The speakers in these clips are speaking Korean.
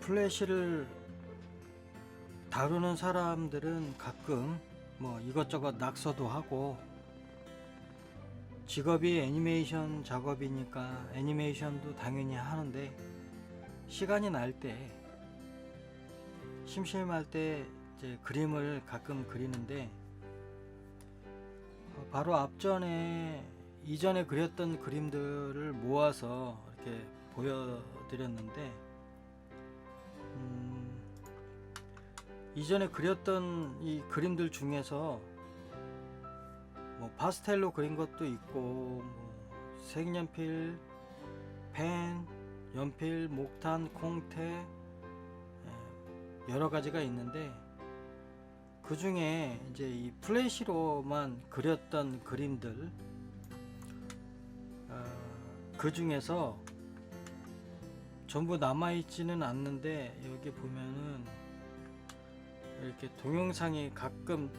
플래시를 다루는 사람들은 가끔 뭐 이것저것 낙서도 하고, 직업이 애니메이션 작업이니까 애니메이션도 당연히 하는데, 시간이 날 때, 심심할 때 이제 그림을 가끔 그리는데, 바로 이전에 그렸던 그림들을 모아서 이렇게 보여드렸는데, 이전에 그렸던 이 그림들 중에서 뭐 파스텔로 그린 것도 있고, 뭐 색연필, 펜, 연필, 목탄, 콩테, 여러 가지가 있는데, 그 중에 이제 이 플래시로만 그렸던 그림들, 그 중에서 전부 남아있지는 않는데, 여기 보면은 이렇게 동영상이 가끔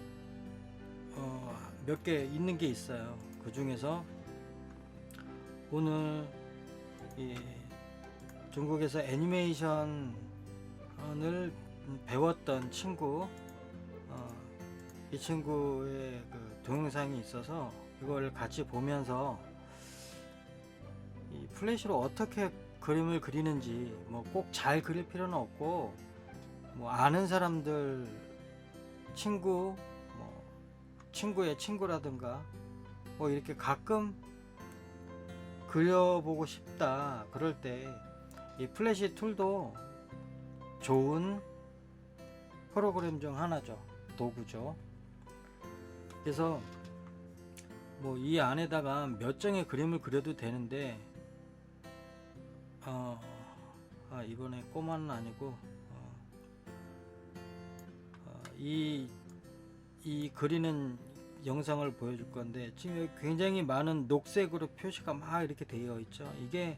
몇 개 있는 게 있어요. 그 중에서 오늘 이 중국에서 애니메이션을 배웠던 친구, 이 친구의 그 동영상이 있어서 이걸 같이 보면서 이 플래시로 어떻게 그림을 그리는지, 뭐 꼭 잘 그릴 필요는 없고, 뭐 아는 사람들, 친구, 뭐 친구의 친구라든가, 뭐 이렇게 가끔 그려보고 싶다 그럴 때 이 플래시 툴도 좋은 프로그램 중 하나죠. 도구죠. 그래서 뭐 이 안에다가 몇 장의 그림을 그려도 되는데, 이번에 꼬마는 아니고, 이 그리는 영상을 보여줄 건데, 지금 여기 굉장히 많은 녹색으로 표시가 막 이렇게 되어 있죠. 이게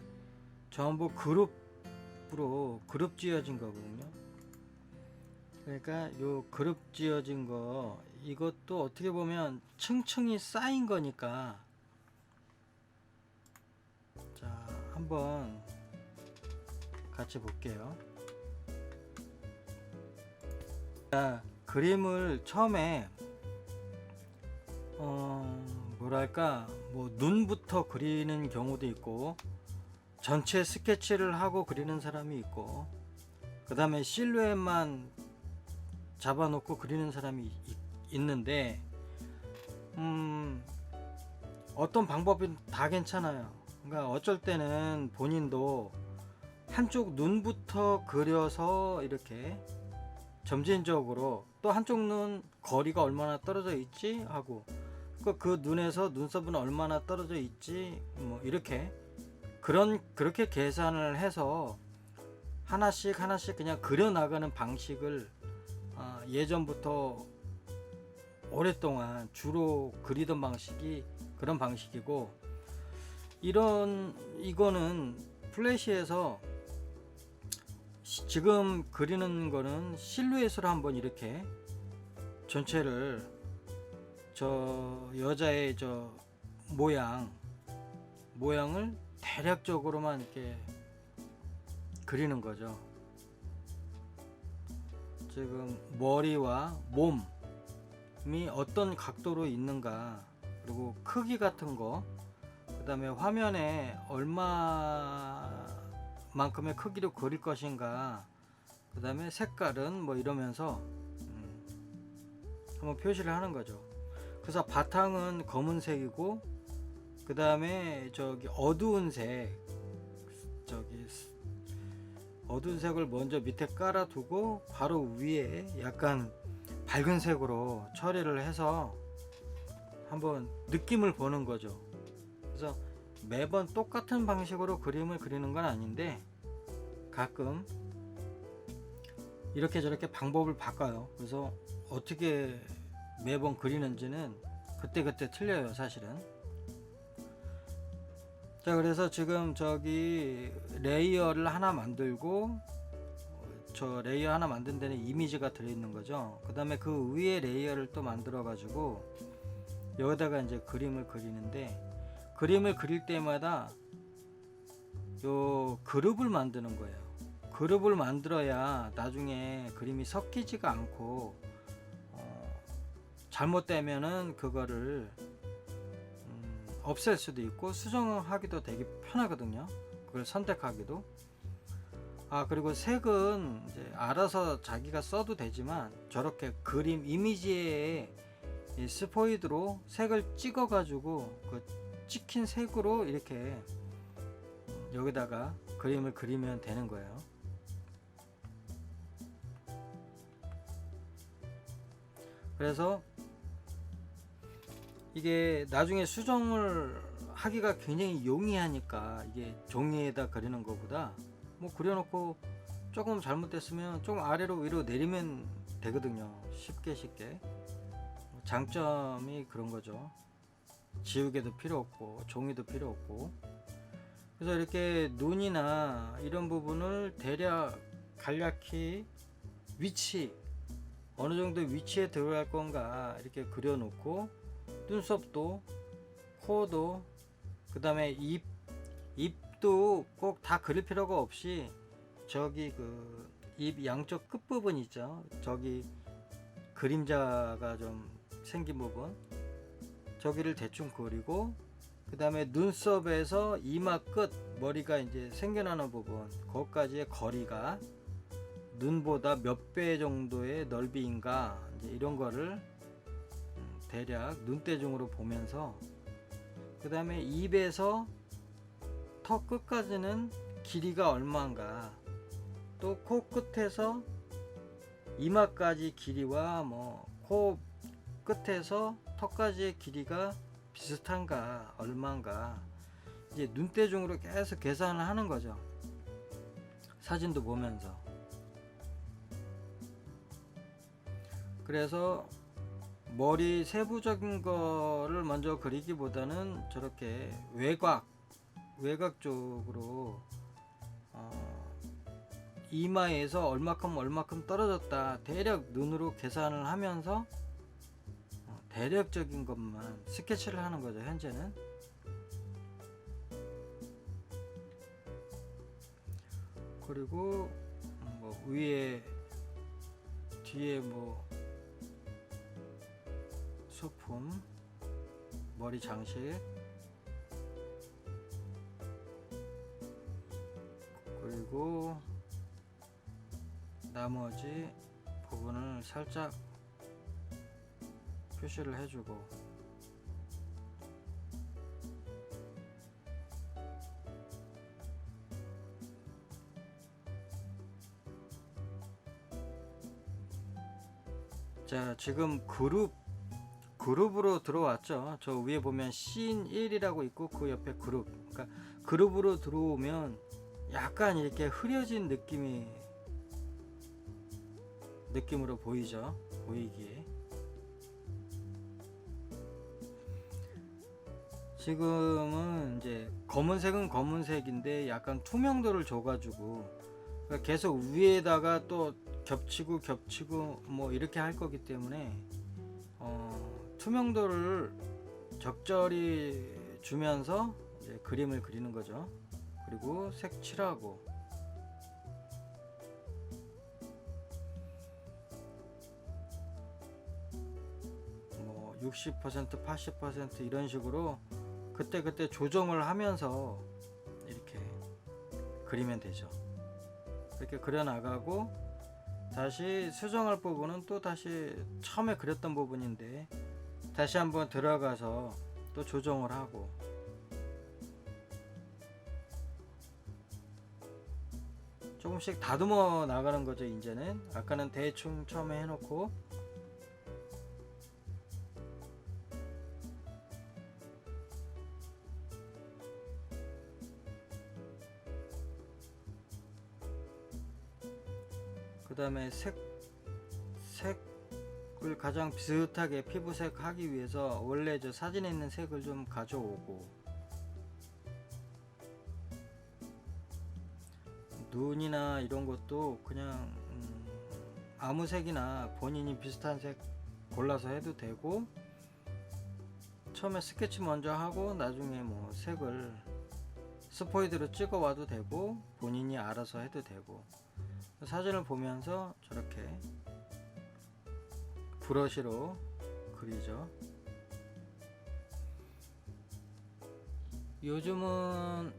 전부 그룹 지어진 거거든요. 그러니까 요 그룹 지어진 거, 이것도 어떻게 보면 층층이 쌓인 거니까, 자, 한번 같이 볼게요. 자, 그림을 처음에 뭐랄까, 뭐 눈부터 그리는 경우도 있고, 전체 스케치를 하고 그리는 사람이 있고, 그 다음에 실루엣만 잡아놓고 그리는 사람이 있는데, 어떤 방법이 다 괜찮아요. 그러니까 어쩔 때는 본인도 한쪽 눈부터 그려서 이렇게 점진적으로, 또 한쪽 눈 거리가 얼마나 떨어져 있지 하고, 그 눈에서 눈썹은 얼마나 떨어져 있지, 뭐 이렇게 그렇게 계산을 해서 하나씩 그냥 그려 나가는 방식을 예전부터 오랫동안 주로 그리던 방식이 그런 방식이고, 이거는 플래시에서 지금 그리는 거는 실루엣으로 한번 이렇게 전체를, 저 여자의 저 모양을 대략적으로만 이렇게 그리는 거죠. 지금 머리와 몸이 어떤 각도로 있는가, 그리고 크기 같은 거, 그 다음에 화면에 얼마만큼의 크기로 그릴 것인가, 그 다음에 색깔은 뭐 이러면서 한번 표시를 하는 거죠. 그래서 바탕은 검은색이고, 그 다음에 저기 어두운 색을 먼저 밑에 깔아두고, 바로 위에 약간 밝은 색으로 처리를 해서 한번 느낌을 보는 거죠. 그래서 매번 똑같은 방식으로 그림을 그리는 건 아닌데, 가끔 이렇게 저렇게 방법을 바꿔요. 그래서 어떻게 매번 그리는지는 그때그때 틀려요, 사실은. 자, 그래서 지금 저기 레이어를 하나 만들고, 저 레이어 하나 만든 데는 이미지가 들어있는 거죠. 그 다음에 그 위에 레이어를 또 만들어 가지고 여기다가 이제 그림을 그리는데, 그림을 그릴 때마다 요 그룹을 만드는 거예요. 그룹을 만들어야 나중에 그림이 섞이지가 않고 잘못되면은 그거를 없앨 수도 있고 수정하기도 되게 편하거든요. 그걸 선택하기도. 그리고 색은 이제 알아서 자기가 써도 되지만 저렇게 그림 이미지에 이 스포이드로 색을 찍어 가지고 그 찍힌 색으로 이렇게 여기다가 그림을 그리면 되는 거예요. 그래서 이게 나중에 수정을 하기가 굉장히 용이하니까 이게 종이에다 그리는 것보다 뭐 그려놓고 조금 잘못됐으면 조금 아래로 위로 내리면 되거든요. 쉽게 장점이 그런 거죠. 지우개도 필요 없고 종이도 필요 없고. 그래서 이렇게 눈이나 이런 부분을 대략 간략히 위치 어느 정도 위치에 들어갈 건가 이렇게 그려놓고 눈썹도 코도 그 다음에 입도 꼭 다 그릴 필요가 없이 저기 그 입 양쪽 끝부분 있죠. 저기 그림자가 좀 생긴 부분 저기를 대충 그리고 그 다음에 눈썹에서 이마 끝 머리가 이제 생겨나는 부분 거기까지의 거리가 눈보다 몇 배 정도의 넓이인가 이제 이런 거를 대략 눈대중으로 보면서 그 다음에 입에서 턱 끝까지는 길이가 얼마인가 또 코 끝에서 이마까지 길이와 뭐 코 끝에서 턱까지의 길이가 비슷한가 얼마인가 이제 눈대중으로 계속 계산을 하는 거죠. 사진도 보면서. 그래서 머리 세부적인 거를 먼저 그리기보다는 저렇게 외곽 쪽으로 이마에서 얼마큼 떨어졌다 대략 눈으로 계산을 하면서 대략적인 것만 스케치를 하는 거죠. 현재는. 그리고 뭐 위에 뒤에 뭐 소품 머리 장식 그리고 나머지 부분을 살짝 표시를 해주고 자 지금 그룹으로 들어왔죠. 저 위에 보면 씬 1이라고 있고 그 옆에 그룹 그러니까 그룹으로 들어오면 약간 이렇게 흐려진 느낌으로 보이죠. 보이기에 지금은 이제 검은색은 검은색인데 약간 투명도를 줘가지고 그러니까 계속 위에다가 또 겹치고 뭐 이렇게 할 거기 때문에 투명도를 적절히 주면서 이제 그림을 그리는 거죠. 그리고 색칠하고 뭐 60% 80% 이런 식으로 그때 조정을 하면서 이렇게 그리면 되죠. 이렇게 그려 나가고 다시 수정할 부분은 또 다시 처음에 그렸던 부분인데 다시 한번 들어가서 또 조정을 하고 조금씩 다듬어 나가는 거죠. 이제는 아까는 대충 처음에 해놓고 그 다음에 색을 가장 비슷하게 피부색 하기 위해서 원래 저 사진에 있는 색을 좀 가져오고 눈이나 이런 것도 그냥 아무 색이나 본인이 비슷한 색 골라서 해도 되고 처음에 스케치 먼저 하고 나중에 뭐 색을 스포이드로 찍어 와도 되고 본인이 알아서 해도 되고 사진을 보면서 저렇게 브러쉬로 그리죠. 요즘은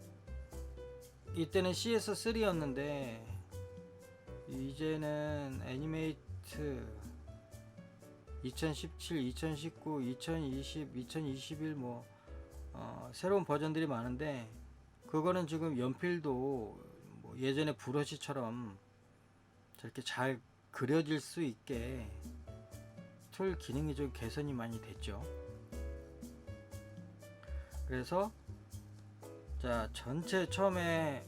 이때는 CS3였는데 이제는 애니메이트 2017, 2019, 2020, 2021 새로운 버전들이 많은데 그거는 지금 연필도 뭐 예전에 브러쉬처럼 저렇게 잘 그려질 수 있게 툴 기능이 좀 개선이 많이 됐죠. 그래서 자, 전체 처음에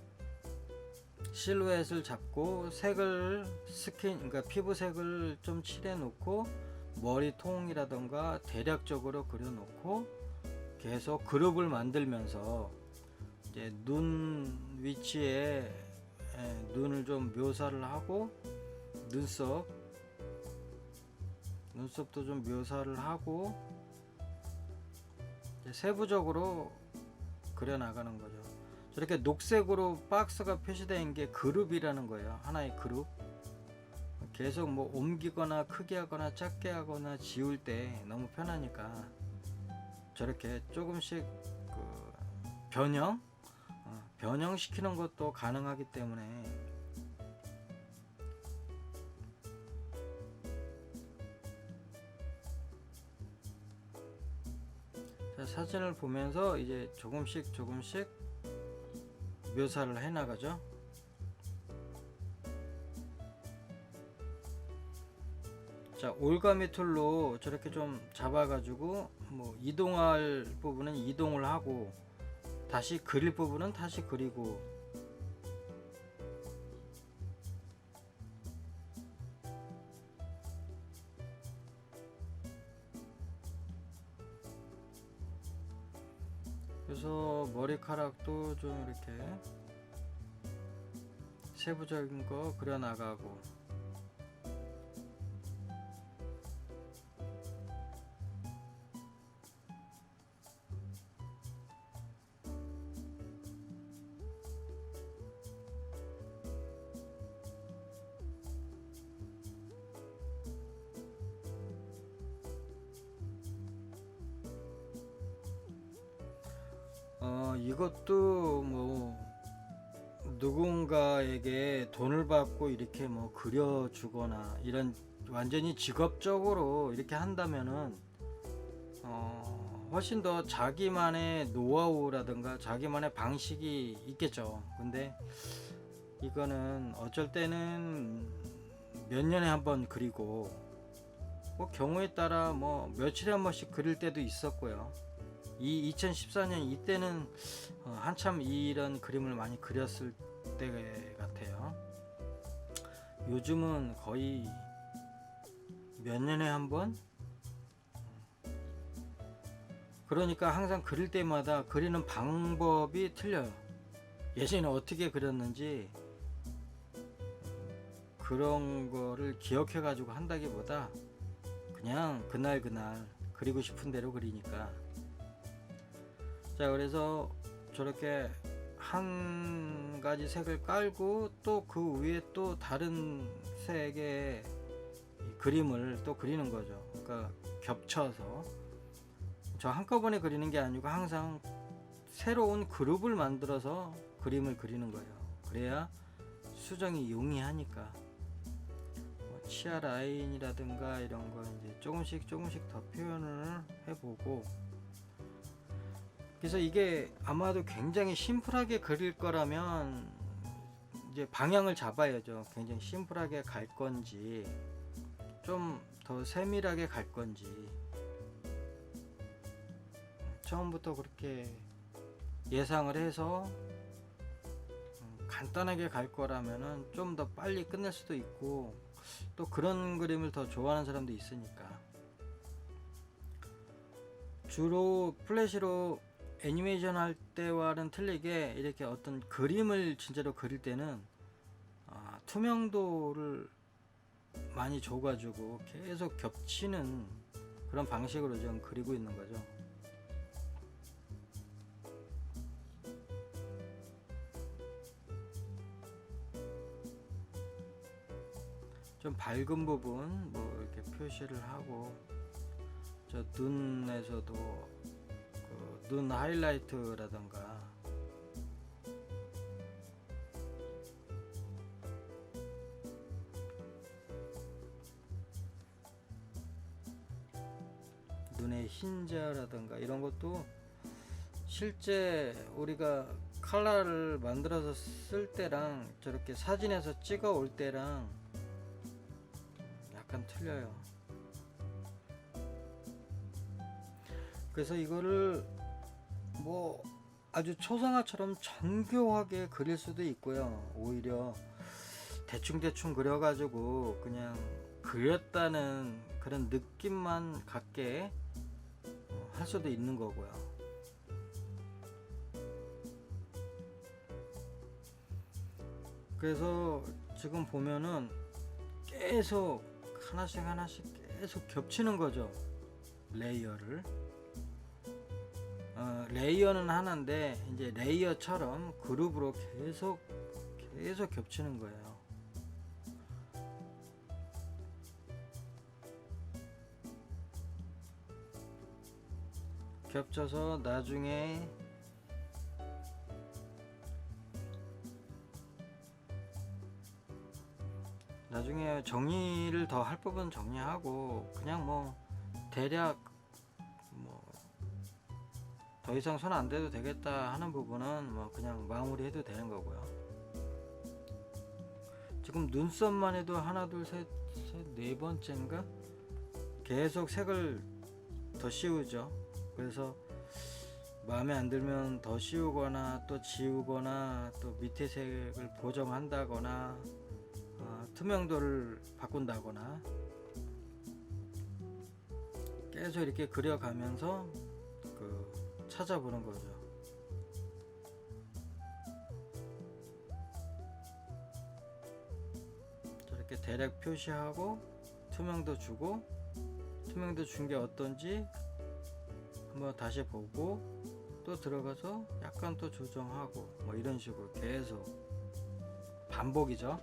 실루엣을 잡고 색을 그러니까 피부색을 좀 칠해 놓고 머리통이라던가 대략적으로 그려 놓고 계속 그룹을 만들면서 이제 눈 위치에 눈을 좀 묘사를 하고 눈썹도 좀 묘사를 하고 세부적으로 그려 나가는 거죠. 저렇게 녹색으로 박스가 표시된 게 그룹이라는 거예요. 하나의 그룹. 계속 뭐 옮기거나 크게 하거나 작게 하거나 지울 때 너무 편하니까 저렇게 조금씩 그 변형시키는 것도 가능하기 때문에 자, 사진을 보면서 이제 조금씩 묘사를 해 나가죠. 자, 올가미 툴로 저렇게 좀 잡아 가지고 뭐 이동할 부분은 이동을 하고 다시 그릴 부분은 다시 그리고 그래서 머리카락도 좀 이렇게 세부적인 거 그려 나가고 이것도 뭐 누군가에게 돈을 받고 이렇게 뭐 그려주거나 이런 완전히 직업적으로 이렇게 한다면은 훨씬 더 자기만의 노하우라든가 자기만의 방식이 있겠죠. 근데 이거는 어쩔 때는 몇 년에 한 번 그리고 뭐 경우에 따라 뭐 며칠에 한 번씩 그릴 때도 있었고요. 이 2014년 이때는 한참 이런 그림을 많이 그렸을 때 같아요. 요즘은 거의 몇 년에 한 번? 그러니까 항상 그릴 때마다 그리는 방법이 틀려요. 예전에 어떻게 그렸는지 그런 거를 기억해 가지고 한다기보다 그냥 그날 그리고 싶은 대로 그리니까. 자, 그래서 저렇게 한 가지 색을 깔고 또 그 위에 또 다른 색의 그림을 또 그리는 거죠. 그러니까 겹쳐서 저 한꺼번에 그리는 게 아니고 항상 새로운 그룹을 만들어서 그림을 그리는 거예요. 그래야 수정이 용이하니까. 뭐 치아 라인이라든가 이런 거 이제 조금씩 더 표현을 해보고. 그래서 이게 아마도 굉장히 심플하게 그릴 거라면 이제 방향을 잡아야죠. 굉장히 심플하게 갈 건지 좀 더 세밀하게 갈 건지. 처음부터 그렇게 예상을 해서 간단하게 갈 거라면은 좀 더 빨리 끝낼 수도 있고 또 그런 그림을 더 좋아하는 사람도 있으니까. 주로 플래시로 애니메이션 할 때와는 틀리게 이렇게 어떤 그림을 진짜로 그릴 때는 투명도를 많이 줘가지고 계속 겹치는 그런 방식으로 좀 그리고 있는 거죠. 좀 밝은 부분 뭐 이렇게 표시를 하고, 저 눈에서도 그 눈 하이라이트라던가 눈의 흰자라던가 이런 것도 실제 우리가 컬러를 만들어서 쓸 때랑 저렇게 사진에서 찍어 올 때랑 약간 틀려요. 그래서 이거를 뭐 아주 초상화처럼 정교하게 그릴 수도 있고요. 오히려 대충대충 그려가지고 그냥 그렸다는 그런 느낌만 갖게 할 수도 있는 거고요. 그래서 지금 보면은 계속 하나씩 계속 겹치는 거죠. 레이어를. 레이어는 하나인데 이제 레이어처럼 그룹으로 계속 겹치는 거예요. 겹쳐서 나중에 정리를 더 할 부분 정리하고, 그냥 뭐 대략 뭐 더 이상 손 안 대도 되겠다 하는 부분은 뭐 그냥 마무리 해도 되는 거고요. 지금 눈썹만 해도 하나 둘 셋 네 번째인가 계속 색을 더 씌우죠. 그래서 마음에 안 들면 더 씌우거나 또 지우거나 또 밑에 색을 보정한다거나 투명도를 바꾼다거나 계속 이렇게 그려가면서 찾아보는 거죠. 저렇게 대략 표시하고 투명도 주고, 투명도 준 게 어떤지 한번 다시 보고 또 들어가서 약간 또 조정하고, 뭐 이런 식으로 계속 반복이죠.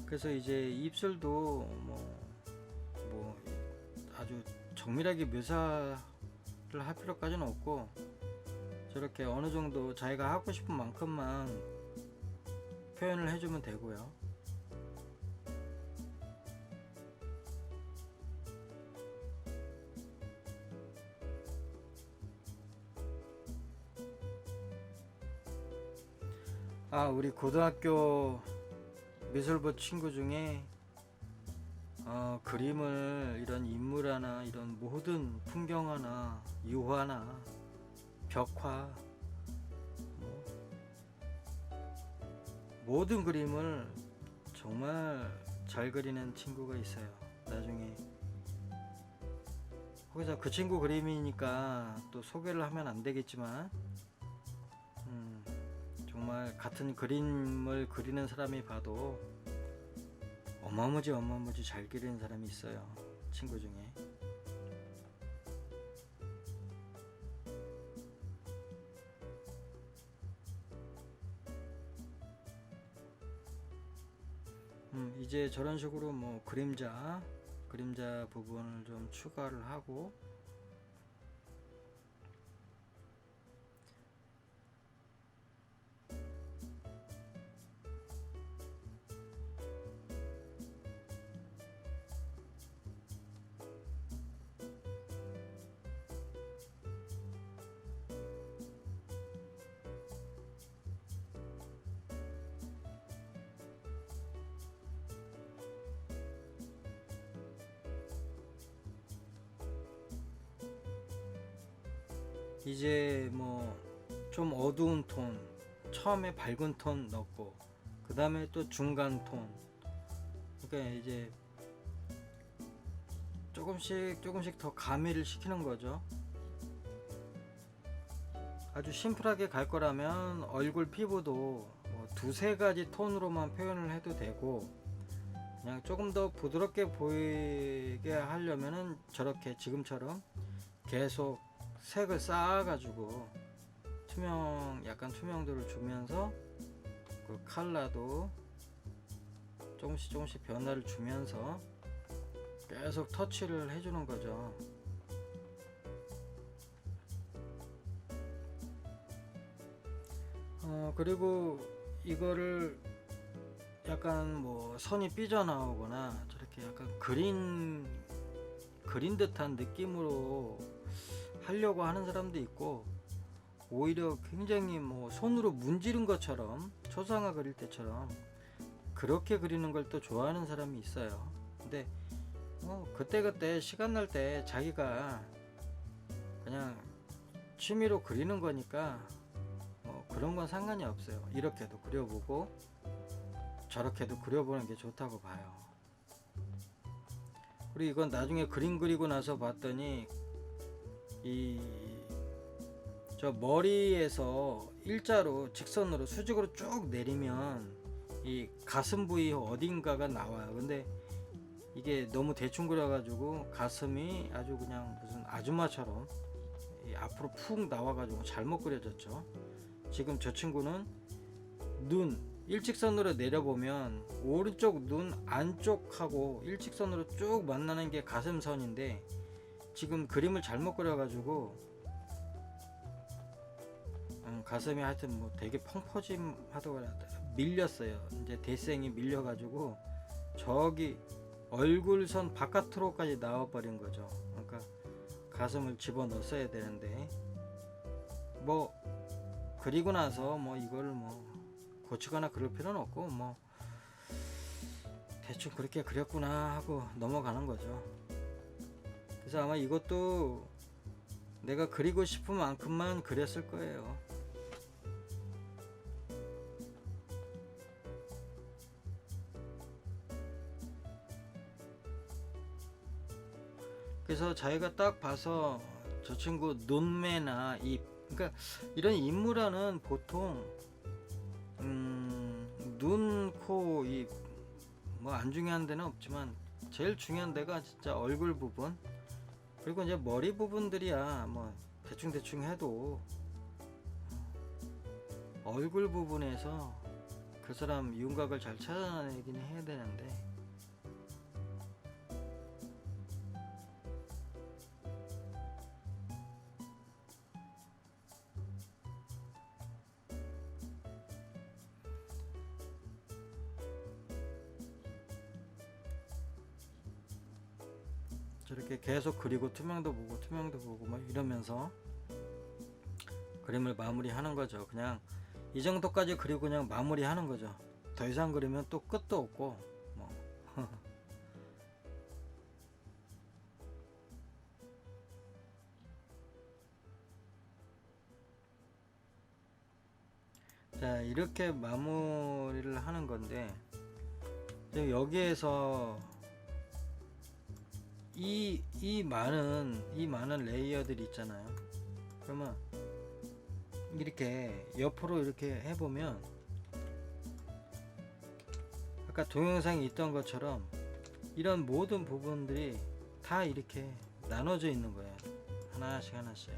그래서 이제 입술도 뭐 아주 정밀하게 묘사를 할 필요까지는 없고, 저렇게 어느 정도 자기가 하고 싶은 만큼만 표현을 해주면 되고요. 우리 고등학교 미술부 친구 중에 그림을 이런 인물 하나, 이런 모든 풍경 하나, 유화나 벽화, 모든 그림을 정말 잘 그리는 친구가 있어요. 나중에 거기서 그 친구 그림이니까 또 소개를 하면 안 되겠지만, 정말 같은 그림을 그리는 사람이 봐도 어마무지 잘 그리는 사람이 있어요. 친구 중에. 이제 저런 식으로 뭐 그림자 부분을 좀 추가를 하고, 이제 뭐 좀 어두운 톤, 처음에 밝은 톤 넣고 그 다음에 또 중간 톤, 그러니까 이제 조금씩 더 가미를 시키는 거죠. 아주 심플하게 갈 거라면 얼굴 피부도 뭐 두세 가지 톤으로만 표현을 해도 되고, 그냥 조금 더 부드럽게 보이게 하려면은 저렇게 지금처럼 계속 색을 쌓아 가지고 약간 투명도를 주면서 그 컬러도 조금씩 변화를 주면서 계속 터치를 해주는 거죠. 그리고 이거를 약간 뭐 선이 삐져나오거나 저렇게 약간 그린 듯한 느낌으로 하려고 하는 사람도 있고, 오히려 굉장히 뭐 손으로 문지른 것처럼 초상화 그릴 때처럼 그렇게 그리는 걸 또 좋아하는 사람이 있어요. 근데 그때그때 시간 날 때 자기가 그냥 취미로 그리는 거니까 그런 건 상관이 없어요. 이렇게도 그려보고 저렇게도 그려보는 게 좋다고 봐요. 그리고 이건 나중에 그림 그리고 나서 봤더니 저 머리에서 일자로 직선으로 수직으로 쭉 내리면 이 가슴 부위 어딘가가 나와요. 근데 이게 너무 대충 그려가지고 가슴이 아주 그냥 무슨 아줌마처럼 앞으로 푹 나와가지고 잘못 그려졌죠. 지금 저 친구는 눈 일직선으로 내려보면 오른쪽 눈 안쪽하고 일직선으로 쭉 만나는 게 가슴선인데, 지금 그림을 잘못 그려가지고 가슴이 하여튼 뭐 되게 펑퍼짐하다고 밀렸어요. 이제 대생이 밀려가지고 저기 얼굴선 바깥으로까지 나와버린 거죠. 그러니까 가슴을 집어넣었어야 되는데, 뭐 그리고 나서 뭐 이걸 뭐 고치거나 그럴 필요는 없고 뭐 대충 그렇게 그렸구나 하고 넘어가는 거죠. 그래서 아마 이것도 내가 그리고 싶은 만큼만 그렸을 거예요. 그래서 자기가 딱 봐서 저 친구 눈매나 입, 그러니까 이런 인물화는 보통 눈, 코, 입 뭐 안 중요한 데는 없지만 제일 중요한 데가 진짜 얼굴 부분, 그리고 이제 머리 부분들이야 뭐 대충 해도 얼굴 부분에서 그 사람 윤곽을 잘 찾아내긴 해야 되는데, 저렇게 계속 그리고 투명도 보고 막 이러면서 그림을 마무리하는 거죠. 그냥 이 정도까지 그리고 그냥 마무리하는 거죠. 더 이상 그리면 또 끝도 없고 뭐. 자, 이렇게 마무리를 하는 건데, 여기에서 이 많은 레이어들이 있잖아요. 그러면 이렇게 옆으로 이렇게 해보면 아까 동영상에 있던 것처럼 이런 모든 부분들이 다 이렇게 나눠져 있는 거예요. 하나씩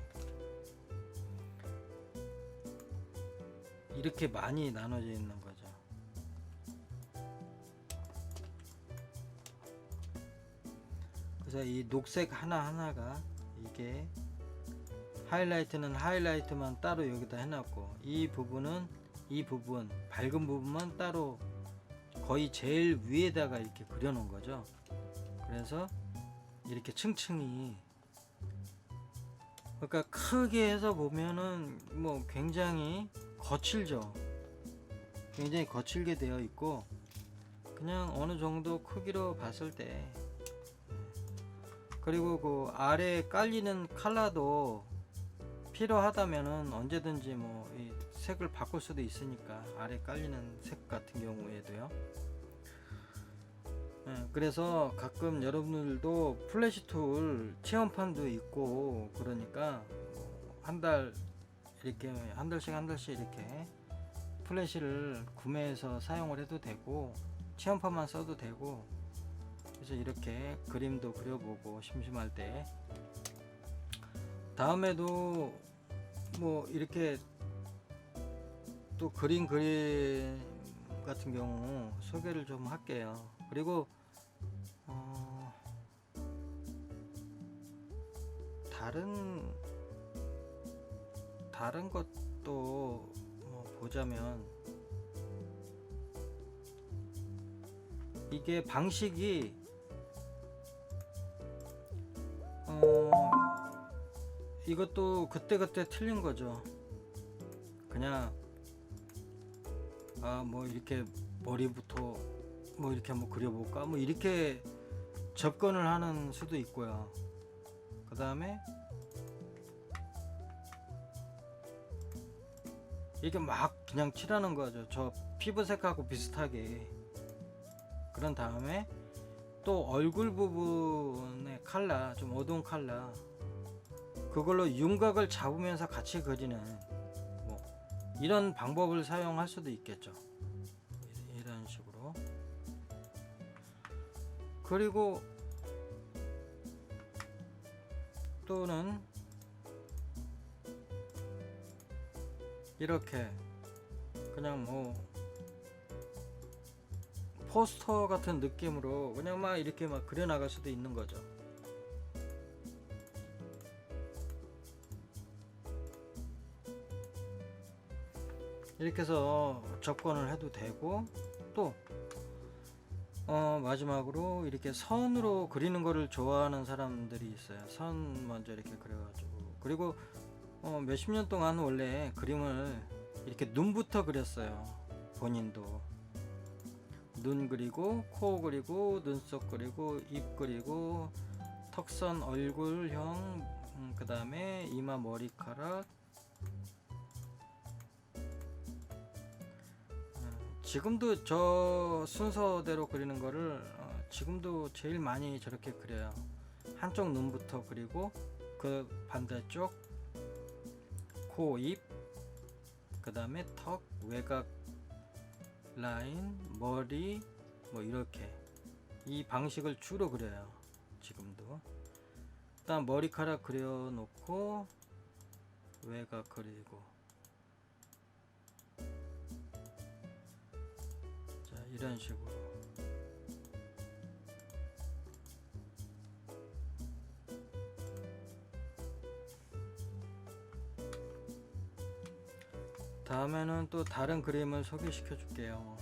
이렇게 많이 나눠져 있는 거죠. 그래서 이 녹색 하나하나가, 이게 하이라이트는 하이라이트만 따로 여기다 해놨고, 이 부분 밝은 부분만 따로 거의 제일 위에다가 이렇게 그려놓은 거죠. 그래서 이렇게 층층이, 그러니까 크게 해서 보면은 뭐 굉장히 거칠죠. 굉장히 거칠게 되어 있고, 그냥 어느 정도 크기로 봤을 때, 그리고 그 아래에 깔리는 컬러도 필요하다면은 언제든지 뭐 이 색을 바꿀 수도 있으니까, 아래 깔리는 색 같은 경우에도요. 그래서 가끔 여러분들도 플래시 툴 체험판도 있고, 그러니까 한 달씩 이렇게 플래시를 구매해서 사용을 해도 되고, 체험판만 써도 되고, 그래서 이렇게 그림도 그려보고 심심할 때, 다음에도 뭐 이렇게 또 그림 같은 경우 소개를 좀 할게요. 그리고 다른 것도 보자면, 이게 방식이 이것도 그때그때 틀린 거죠. 그냥 뭐 이렇게 머리부터 뭐 이렇게 한번 그려볼까, 뭐 이렇게 접근을 하는 수도 있고요. 그 다음에 이게 막 그냥 칠하는 거죠. 저 피부색하고 비슷하게. 그런 다음에 또 얼굴 부분의 컬러, 좀 어두운 컬러, 그걸로 윤곽을 잡으면서 같이 그리는 뭐 이런 방법을 사용할 수도 있겠죠. 이런 식으로. 그리고 또는 이렇게 그냥 뭐 포스터 같은 느낌으로 그냥 막 이렇게 막 그려 나갈 수도 있는 거죠. 이렇게 해서 접근을 해도 되고, 또 마지막으로 이렇게 선으로 그리는 거를 좋아하는 사람들이 있어요. 선 먼저 이렇게 그려가지고. 그리고 몇십 년 동안 원래 그림을 이렇게 눈부터 그렸어요. 본인도 눈 그리고, 코 그리고, 눈썹 그리고, 입 그리고, 턱선, 얼굴형, 그 다음에 이마, 머리카락. 지금도 저 순서대로 그리는 거를 지금도 제일 많이 저렇게 그려요. 한쪽 눈부터 그리고 그 반대쪽 코, 입, 그 다음에 턱, 외곽 라인, 머리, 뭐 이렇게 이 방식을 주로 그려요. 지금도. 일단 머리카락 그려 놓고 외곽 그리고, 자 이런 식으로. 다음에는 또 다른 그림을 소개시켜 줄게요.